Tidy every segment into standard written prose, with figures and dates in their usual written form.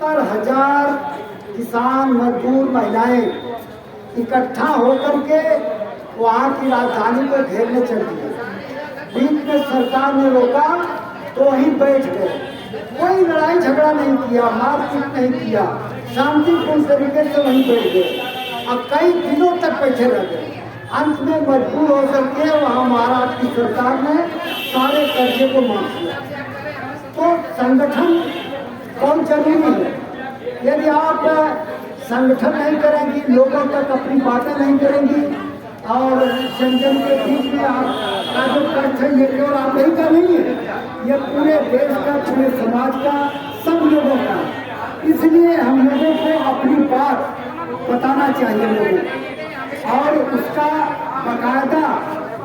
70,000 किसान मजदूर महिलाएं इकट्ठा होकर के वहाँ की राजधानी को घेरने चल दिए। बीच में सरकार ने रोका तो वहीं बैठ गए, कोई लड़ाई झगड़ा नहीं किया, मारपीट नहीं किया, शांतिपूर्ण तरीके से वहीं बैठ गए और कई दिनों तक बैठे रह गए। अंत में मजबूर होकर के वहाँ महाराष्ट्र की सरकार ने सारे कर्जे को माफ किया। तो संगठन बहुत जरूरी है। यदि आप संगठन नहीं करेंगी, लोगों तक अपनी बातें नहीं करेंगी और जन के बीच में आपका जो कष्ट है ये केवल आप ही का नहीं है, ये पूरे देश का, पूरे समाज का, सब लोगों का। इसलिए हम लोगों को अपनी बात बताना चाहिए लोगों को और उसका बाकायदा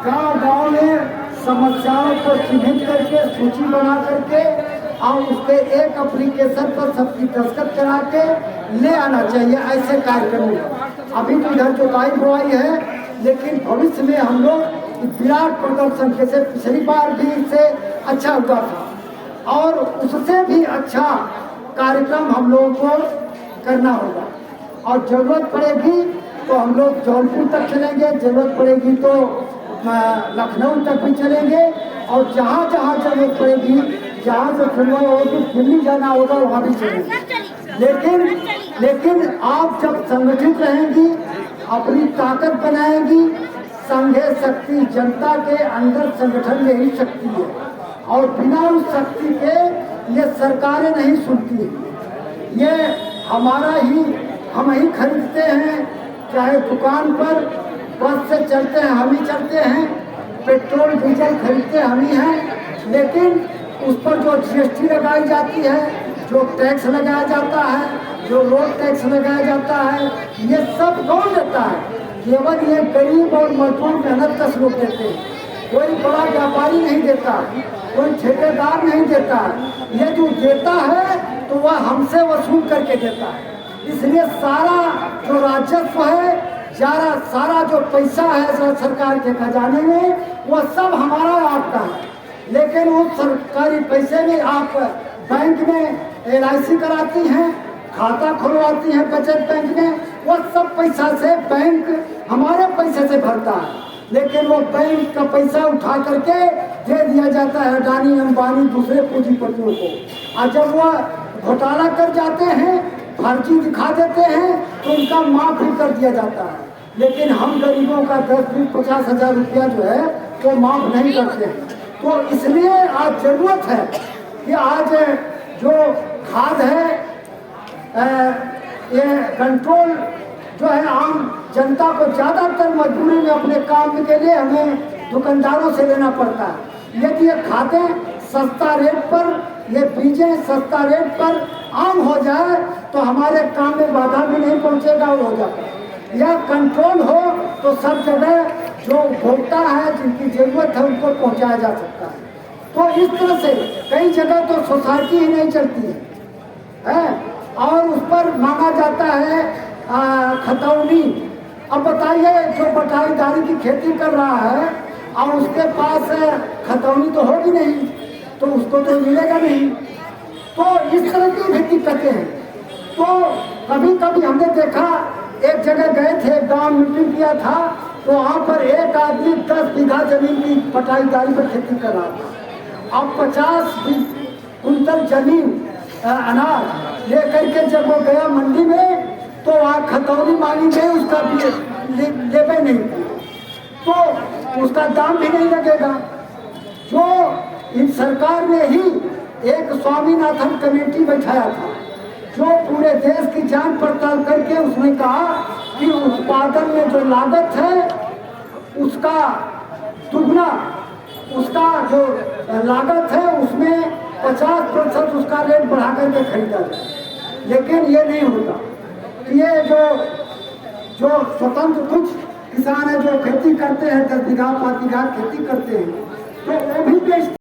गांव-गांव में समस्याओं को चिन्हित करके सूची बना करके और उसके एक एप्लीकेशन पर सबकी दस्तखत करा के ले आना चाहिए। ऐसे कार्यक्रम अभी तो इधर जुताई बुआई है, लेकिन भविष्य में हम लोग विराट प्रदर्शन जैसे पिछली बार भी इससे अच्छा हुआ था और उससे भी अच्छा कार्यक्रम हम लोगों को करना होगा। और जरूरत पड़ेगी तो हम लोग जौनपुर तक चलेंगे, जरूरत पड़ेगी तो लखनऊ तक भी चलेंगे और जहाँ जहाँ जरूरत पड़ेगी, जहाँ से सुनवाई होगी, दिल्ली जाना होगा वहाँ भी चलेंगे। लेकिन आप जब संगठित रहेंगी, अपनी ताकत बनाएंगी, संघे शक्ति, जनता के अंदर संगठन में ही शक्ति है और बिना उस शक्ति के ये सरकारें नहीं सुनती हैं। ये हम ही खरीदते हैं, चाहे दुकान पर बस से चलते हैं हम ही चलते हैं, पेट्रोल डीजल खरीदते हम ही हैं, लेकिन उस पर जो GST लगाई जाती है, जो टैक्स लगाया जाता है, जो रोड टैक्स लगाया जाता है, ये सब कौन देता है? केवल ये गरीब और मजदूर मेहनत कश लोग देते हैं। कोई बड़ा व्यापारी नहीं देता, कोई ठेकेदार नहीं देता। ये जो देता है तो वह हमसे वसूल करके देता है। इसलिए सारा जो राजस्व है, सारा जो पैसा है सरकार के खजाने में, वह सब हमारा आपका है। लेकिन उस सरकारी पैसे में आप बैंक में LIC कराती हैं, खाता खुलवाती हैं बचत बैंक में, वो सब पैसा से बैंक हमारे पैसे से भरता है। लेकिन वो बैंक का पैसा उठा करके दे दिया जाता है अडानी अंबानी दूसरे पूंजीपतियों को, और जब वह घोटाला कर जाते हैं, फर्जी दिखा देते हैं, तो उनका माफ भी कर दिया जाता है। लेकिन हम गरीबों का 10-50 हज़ार रुपया जो है वो माफ नहीं करते हैं। तो इसलिए आज जरूरत है कि आज जो खाद है, ये कंट्रोल जो है आम जनता को ज़्यादातर मजबूरी में अपने काम के लिए हमें दुकानदारों से लेना पड़ता है। यदि ये खादें सस्ता रेट पर, ये बीजें सस्ता रेट पर आम हो जाए तो हमारे काम में बाधा भी नहीं पहुंचेगा और हो जाएगा। या कंट्रोल हो तो सब जगह जो उपभोक्ता है, जिनकी जरूरत है, उनको पहुंचाया जा सकता है। तो इस तरह से कई जगह तो सोसाइटी ही नहीं चलती है और उस पर मांगा जाता है खतौनी। अब बताइए, जो बटाईदारी की खेती कर रहा है और उसके पास खतौनी तो होगी नहीं, तो उसको तो मिलेगा नहीं। तो इस तरह की भी दिक्कतें हैं। तो कभी कभी हमने देखा, एक जगह गए थे, गांव मीटिंग किया था, तो वहाँ पर एक आदमी 10 बीघा जमीन की बटाईदारी पर खेती कर रहा था। अब 50 कुंटल जमीन अनाज लेकर के जब वो गया मंडी में, तो वहाँ खतौनी मांगी गई, उसका लेवे नहीं, तो उसका दाम भी नहीं लगेगा। जो इन सरकार ने ही एक स्वामीनाथन कमेटी बैठाया था, जो पूरे देश की जांच पड़ताल करके उसने कहा कि उत्पादन में जो लागत है उसका दुगना, उसका जो लागत है उसमें 50% उसका रेट बढ़ा करके खरीदा जाए। लेकिन ये नहीं होता। ये जो स्वतंत्र कुछ किसान है जो खेती करते हैं, 10 बीघा 5 बीघा खेती करते हैं, तो वो भी बेचते